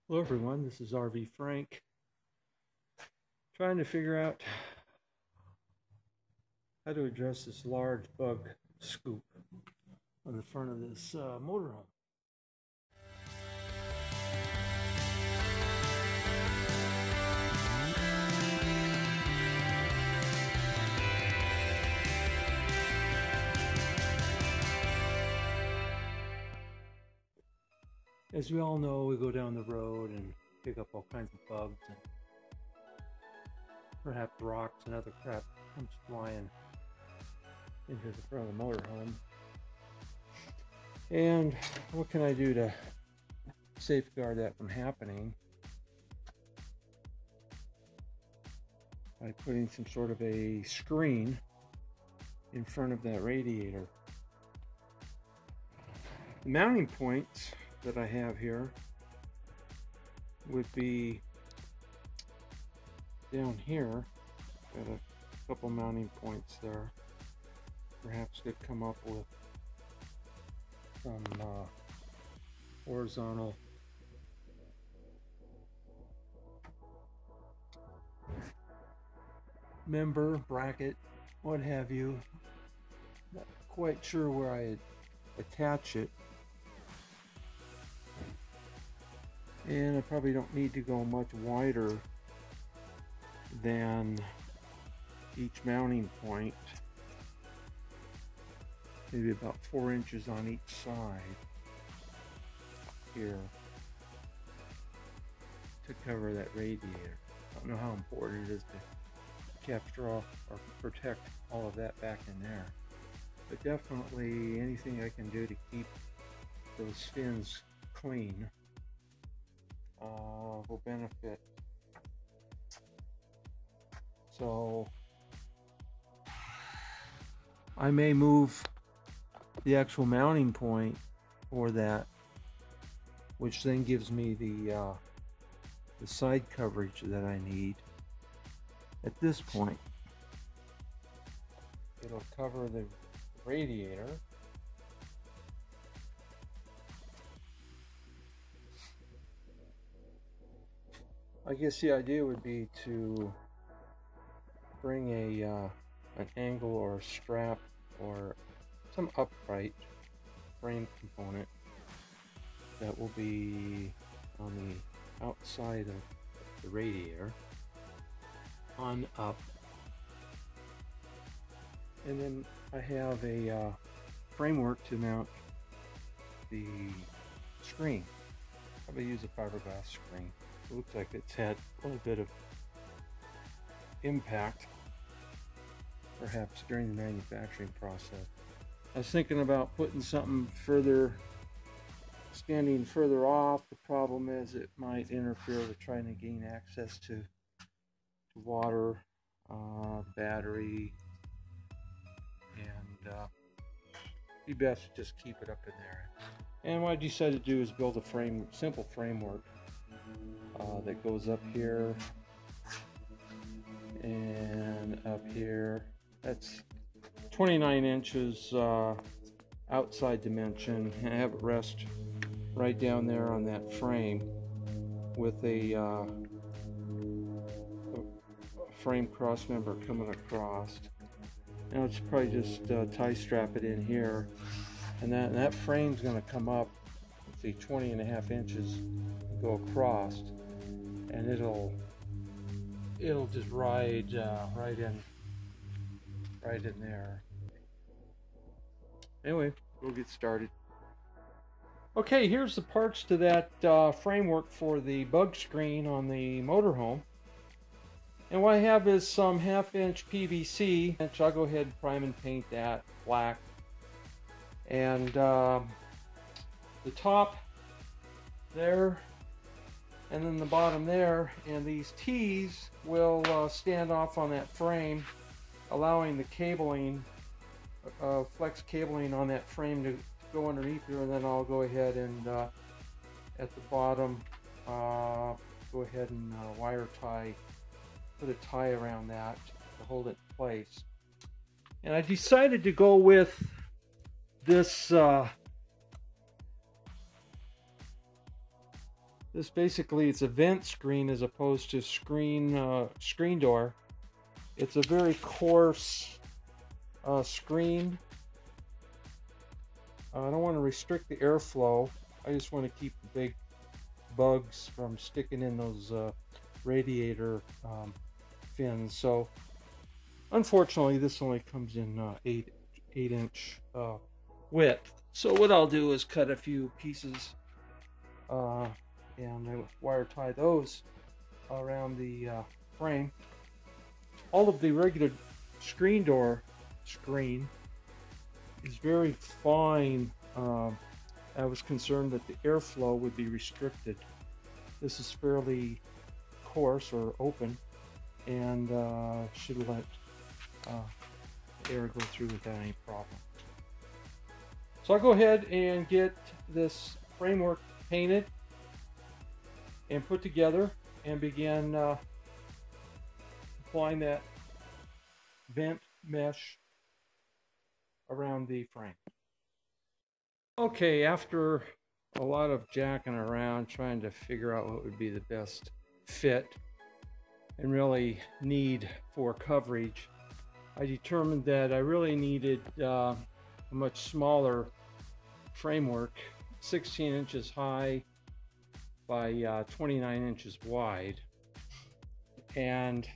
Hello everyone, this is RV Frank, trying to figure out how to address this large bug scoop on the front of this motorhome. As we all know, we go down the road and pick up all kinds of bugs and perhaps rocks and other crap comes flying into the front of the motorhome. And what can I do to safeguard that from happening? By putting some sort of a screen in front of that radiator. The mounting points that I have here would be down here. Got a couple mounting points there. Perhaps could come up with some horizontal member, bracket, what have you. Not quite sure where I'd attach it. And I probably don't need to go much wider than each mounting point. Maybe about 4 inches on each side here to cover that radiator. I don't know how important it is to capture off or protect all of that back in there. But definitely anything I can do to keep those fins clean will benefit. So I may move the actual mounting point for that, which then gives me the side coverage that I need. At this point, it'll cover the radiator. I guess the idea would be to bring an angle or a strap or some upright frame component that will be on the outside of the radiator on up, and then I have a framework to mount the screen. Probably use a fiberglass screen. It looks like it's had a little bit of impact, perhaps during the manufacturing process. I was thinking about putting something further, standing further off. The problem is it might interfere with trying to gain access to water, battery, and be best to just keep it up in there. And what I decided to do is build a simple framework that goes up here and up here. That's 29 inches outside dimension, and I have it rest right down there on that frame with a frame cross member coming across. Now it's probably just tie strap it in here, and that frame's going to come up, let's see, 20.5 inches, go across, and it'll just ride right in there. Anyway, we'll get started. Okay, here's the parts to that framework for the bug screen on the motorhome. And what I have is some 1/2 inch PVC. I'll go ahead and prime and paint that black. And the top there, and then the bottom there, and these T's will stand off on that frame, allowing the cabling, flex cabling on that frame to go underneath here, and then I'll go ahead and at the bottom go ahead and wire tie, put a tie around that to hold it in place. And I decided to go with this This basically, it's a vent screen as opposed to screen door. It's a very coarse screen. I don't want to restrict the airflow. I just want to keep the big bugs from sticking in those radiator fins. So unfortunately, this only comes in 8-inch width. So what I'll do is cut a few pieces and I wire tie those around the frame. All of the regular screen door screen is very fine. I was concerned that the airflow would be restricted. This is fairly coarse or open and should let air go through without any problem. So I'll go ahead and get this framework painted and put together and begin applying that vent mesh around the frame. Okay, after a lot of jacking around trying to figure out what would be the best fit and really need for coverage, I determined that I really needed a much smaller framework, 16 inches high by 29 inches wide. And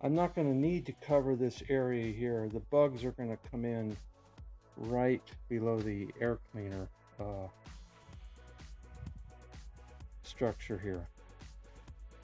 I'm not going to need to cover this area here. The bugs are going to come in right below the air cleaner structure here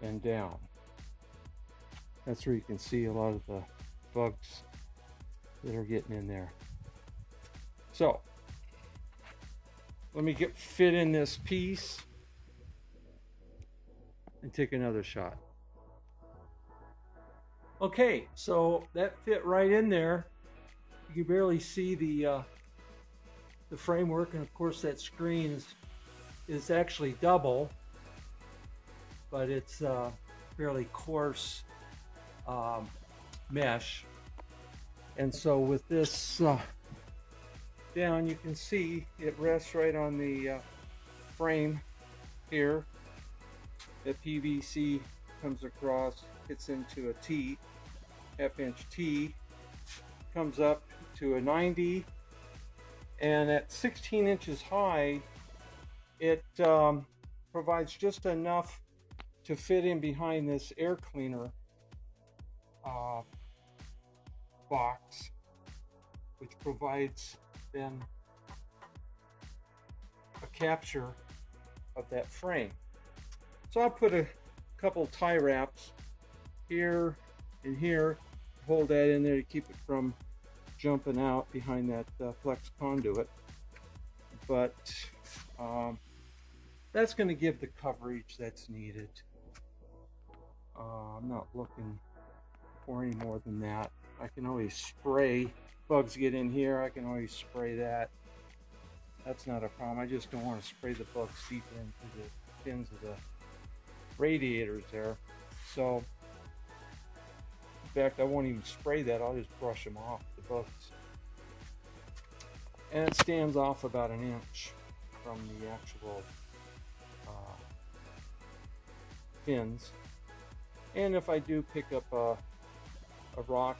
and down. That's where you can see a lot of the bugs that are getting in there. So let me fit in this piece and take another shot. Okay, so that fit right in there. You can barely see the framework, and of course that screen is actually double, but it's fairly coarse mesh. And so with this down, you can see it rests right on the frame here. The PVC comes across, hits into a T, half-inch T, comes up to a 90, and at 16 inches high, it provides just enough to fit in behind this air cleaner box, which provides then a capture of that frame. So I'll put a couple tie wraps here and here, hold that in there to keep it from jumping out behind that flex conduit. But that's going to give the coverage that's needed. I'm not looking for any more than that. I can always spray. Bugs get in here, I can always spray that. That's not a problem. I just don't want to spray the bugs deep into the fins of the radiators there. So in fact, I won't even spray that. I'll just brush them off, the bugs. And it stands off about 1 inch from the actual fins. And if I do pick up a rock,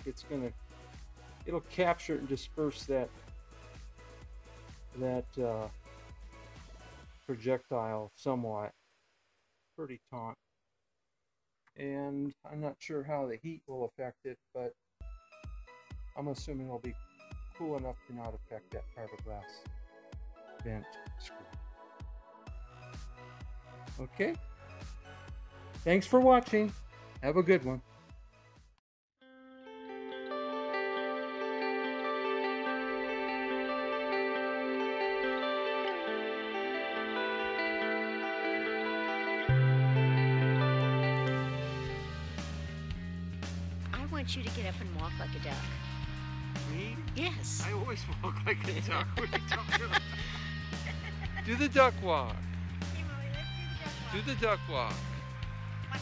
it'll capture and disperse that projectile somewhat. Pretty taut. And I'm not sure how the heat will affect it, but I'm assuming it'll be cool enough to not affect that fiberglass vent screen. Okay. Thanks for watching. Have a good one. I want you to get up and walk like a duck. Me? Yes. I always walk like a duck. What are you talking about? Do the duck walk. Hey, Molly, let's Do the duck walk. Like